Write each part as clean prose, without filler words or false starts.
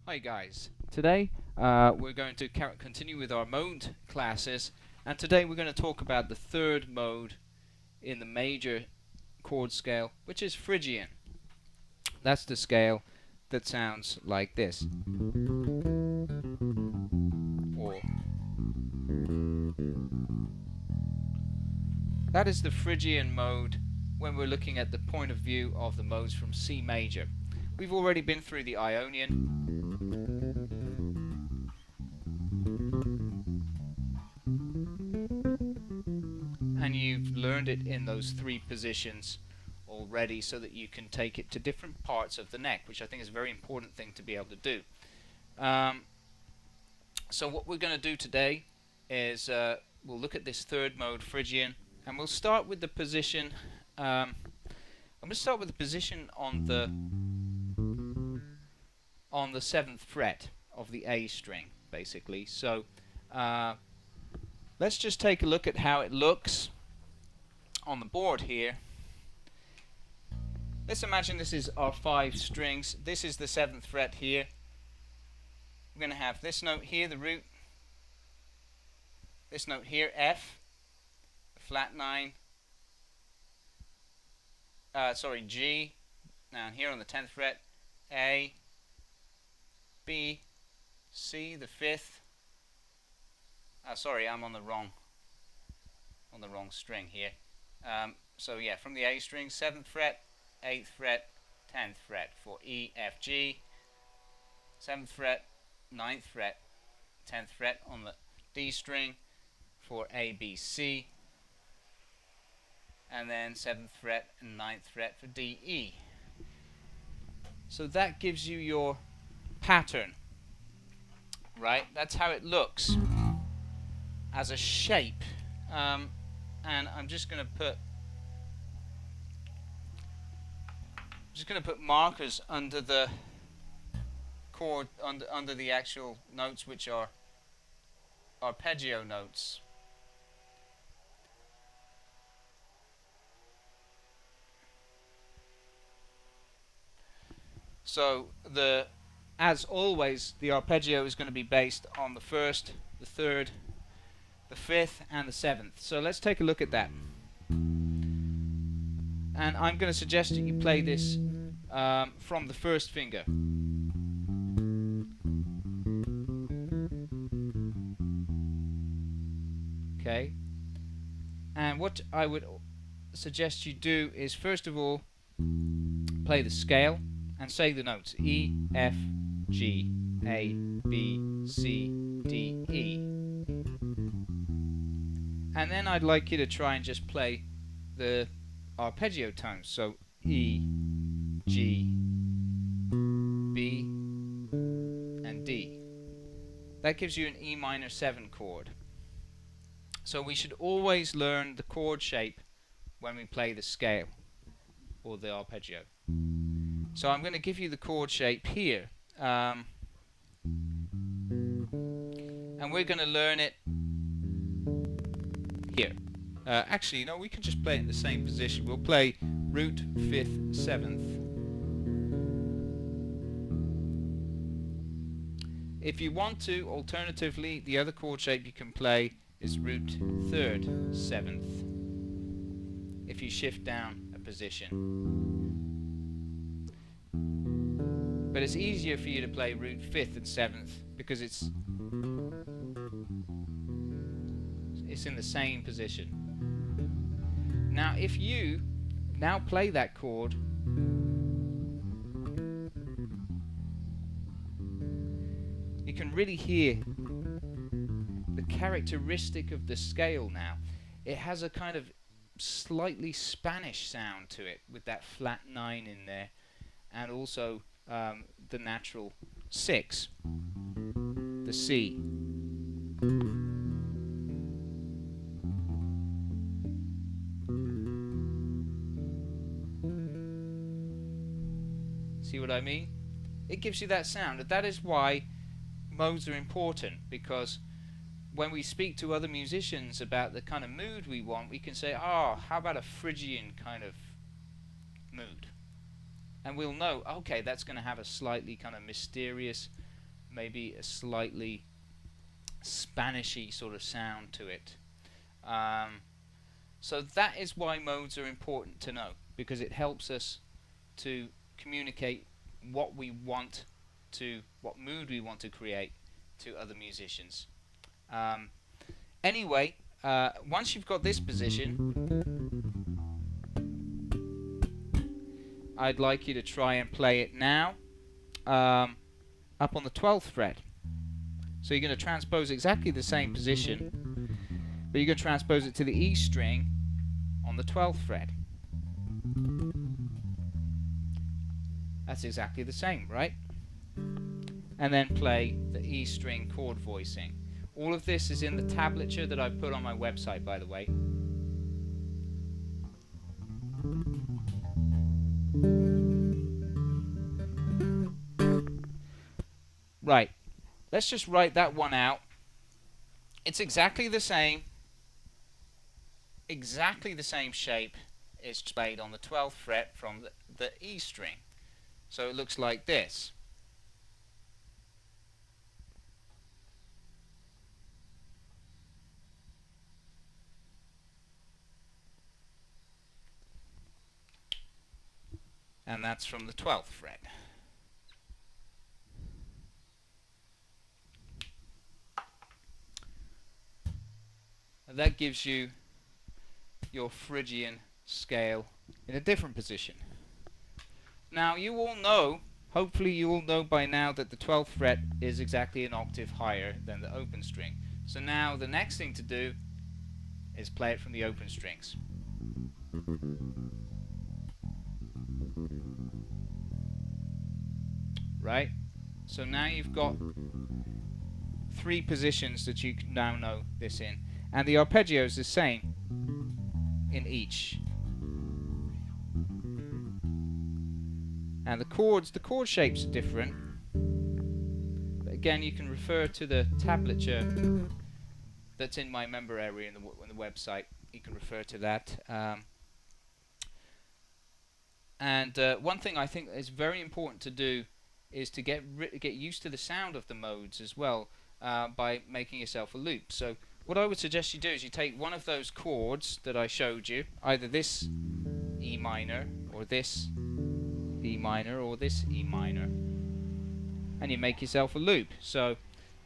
Hi guys, today we're going to continue with our mode classes, and today we're going to talk about the third mode in the major chord scale, which is Phrygian. That's the scale that sounds like this. Or that is the Phrygian mode when we're looking at the point of view of the modes from C major. We've already been through the Ionian, and you've learned it in those three positions already so that you can take it to different parts of the neck, which I think is a very important thing to be able to do. So what we're going to do today is we'll look at this third mode, Phrygian, and we'll start with the position. I'm going to start with the position on the 7th fret of the A string, basically. So let's just take a look at how it looks on the board here. Let's imagine this is our 5 strings. This is the 7th fret here. We're going to have this note here, the root. This note here, F, flat 9. G. Now here on the 10th fret, A, B, C, the 5th. Sorry, I'm on the wrong string here. So yeah, from the A string, 7th fret, 8th fret, 10th fret for E, F, G. 7th fret, 9th fret, 10th fret on the D string for A, B, C. And then 7th fret and 9th fret for D, E. So that gives you your pattern, right? That's how it looks as a shape. And I'm just going to put markers under the chord, under the actual notes, which are arpeggio notes. So as always, the arpeggio is going to be based on the 1st, the 3rd, the 5th, and the 7th. So let's take a look at that. And I'm going to suggest that you play this from the 1st finger. Okay. And what I would suggest you do is, first of all, play the scale and say the notes E, F, G, A, B, C, D, E. And then I'd like you to try and just play the arpeggio tones. So E, G, B, and D. That gives you an E minor 7 chord. So we should always learn the chord shape when we play the scale or the arpeggio. So I'm going to give you the chord shape here, and we're going to learn it here. Actually, no, we can just play it in the same position. We'll play root, 5th, 7th. If you want to, alternatively, the other chord shape you can play is root, 3rd, 7th, if you shift down a position. But it's easier for you to play root 5th and 7th because it's in the same position. Now if you now play that chord, you can really hear the characteristic of the scale now. It has a kind of slightly Spanish sound to it with that flat 9 in there, and also the natural 6, the C. See what I mean? It gives you that sound. That is why modes are important, because when we speak to other musicians about the kind of mood we want, we can say, oh, how about a Phrygian kind of mood? And we'll know, okay, that's going to have a slightly kind of mysterious maybe a slightly Spanishy sort of sound to it. So that is why modes are important to know, because it helps us to communicate what we want to, what mood we want to create to other musicians. Anyway, once you've got this position, I'd like you to try and play it now up on the 12th fret. So you're going to transpose exactly the same position, but you're going to transpose it to the E string on the 12th fret. That's exactly the same, right? And then play the E string chord voicing. All of this is in the tablature that I put on my website, by the way. Right, let's just write that one out. It's exactly the same shape. It's played on the 12th fret from the E string. So it looks like this. And that's from the 12th fret. And that gives you your Phrygian scale in a different position. Now you all know, hopefully you all know by now, that the 12th fret is exactly an octave higher than the open string. So now the next thing to do is play it from the open strings. Right? So now you've got 3 positions that you can now know this in. And the arpeggio is the same in each. And the chord shapes are different. But again, you can refer to the tablature that's in my member area in the website. You can refer to that. One thing I think is very important to do is to get used to the sound of the modes as well, by making yourself a loop. So what I would suggest you do is you take one of those chords that I showed you, either this E minor or this E minor or this E minor, and you make yourself a loop. So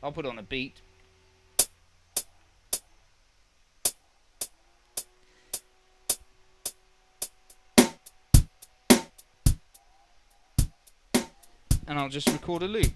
I'll put on a beat. And I'll just record a loop.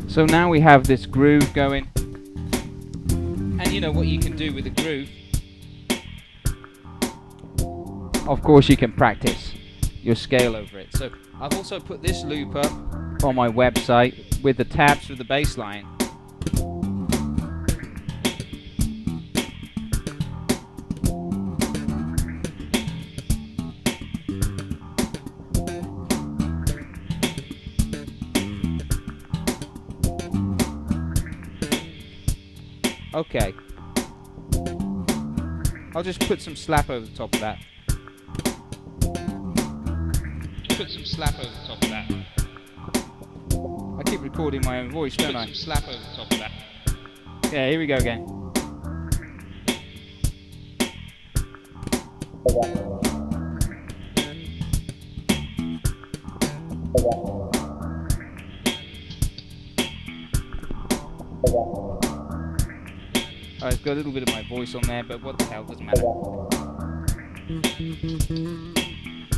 So now we have this groove going, and you know what you can do with the groove. Of course you can practice your scale over it. So I've also put this loop up on my website with the tabs for the bass line. Okay, I'll just put some slap over the top of that. Put some slap over the top of that. I keep recording my own voice, don't I? Put some slap over the top of that. Yeah, here we go again. It's got a little bit of my voice on there, but what the hell, doesn't matter.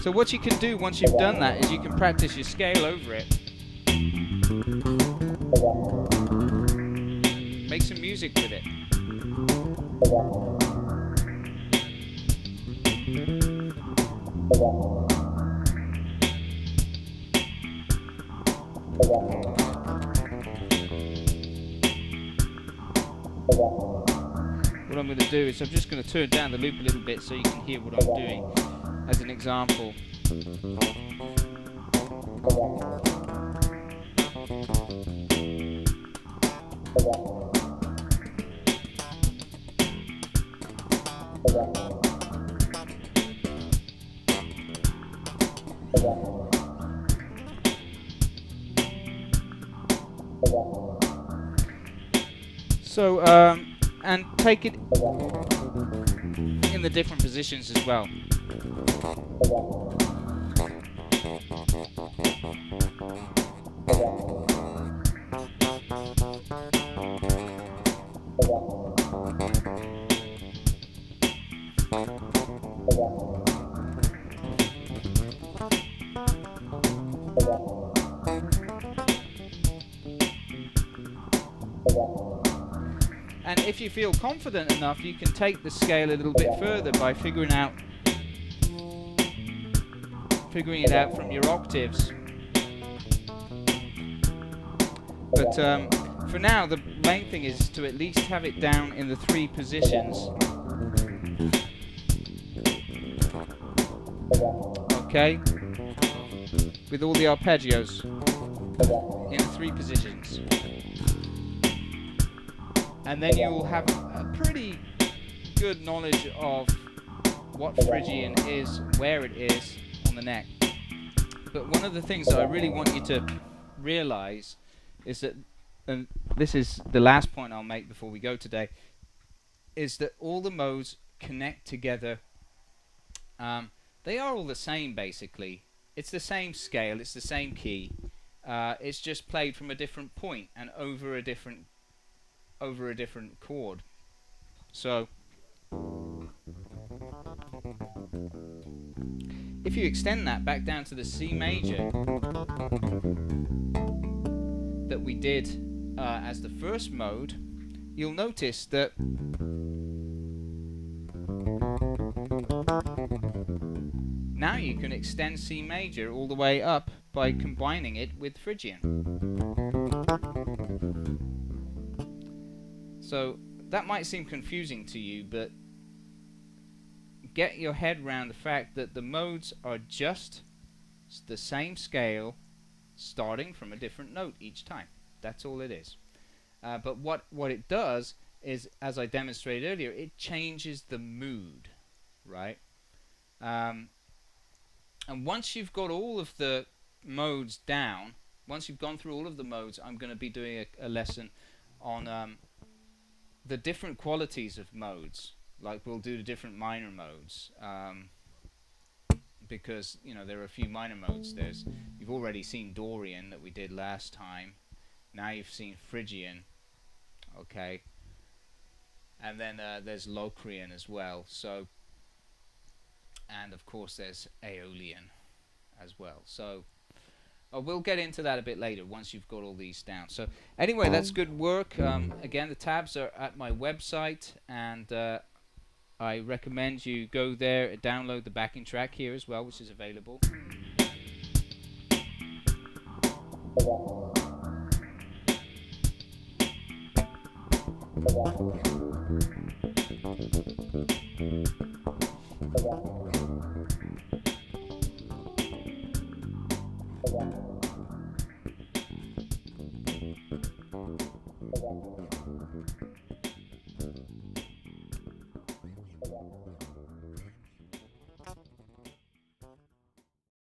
So what you can do once you've done that is you can practice your scale over it. Make some music with it. What I'm going to do is I'm just going to turn down the loop a little bit so you can hear what I'm doing as an example. So, and take it in the different positions as well. And if you feel confident enough, you can take the scale a little bit further by figuring it out from your octaves. But for now, the main thing is to at least have it down in the 3 positions. Okay? With all the arpeggios in 3 positions. And then you will have a pretty good knowledge of what Phrygian is, where it is on the neck. But one of the things that I really want you to realize is that, and this is the last point I'll make before we go today, is that all the modes connect together. They are all the same basically. It's the same scale, it's the same key. It's just played from a different point and over a different chord. So if you extend that back down to the C major that we did as the first mode, you'll notice that now you can extend C major all the way up by combining it with Phrygian. So that might seem confusing to you, but get your head around the fact that the modes are just the same scale starting from a different note each time. That's all it is. But what it does is, as I demonstrated earlier, it changes the mood, right? And once you've got all of the modes down, once you've gone through all of the modes, I'm going to be doing a lesson on the different qualities of modes. Like we'll do the different minor modes, because there are a few minor modes. You've already seen Dorian that we did last time. Now you've seen Phrygian, okay, and then there's Locrian as well. So, and of course there's Aeolian as well. So we'll get into that a bit later once you've got all these down. So anyway, that's good work. Again, the tabs are at my website, and I recommend you go there and download the backing track here as well, which is available.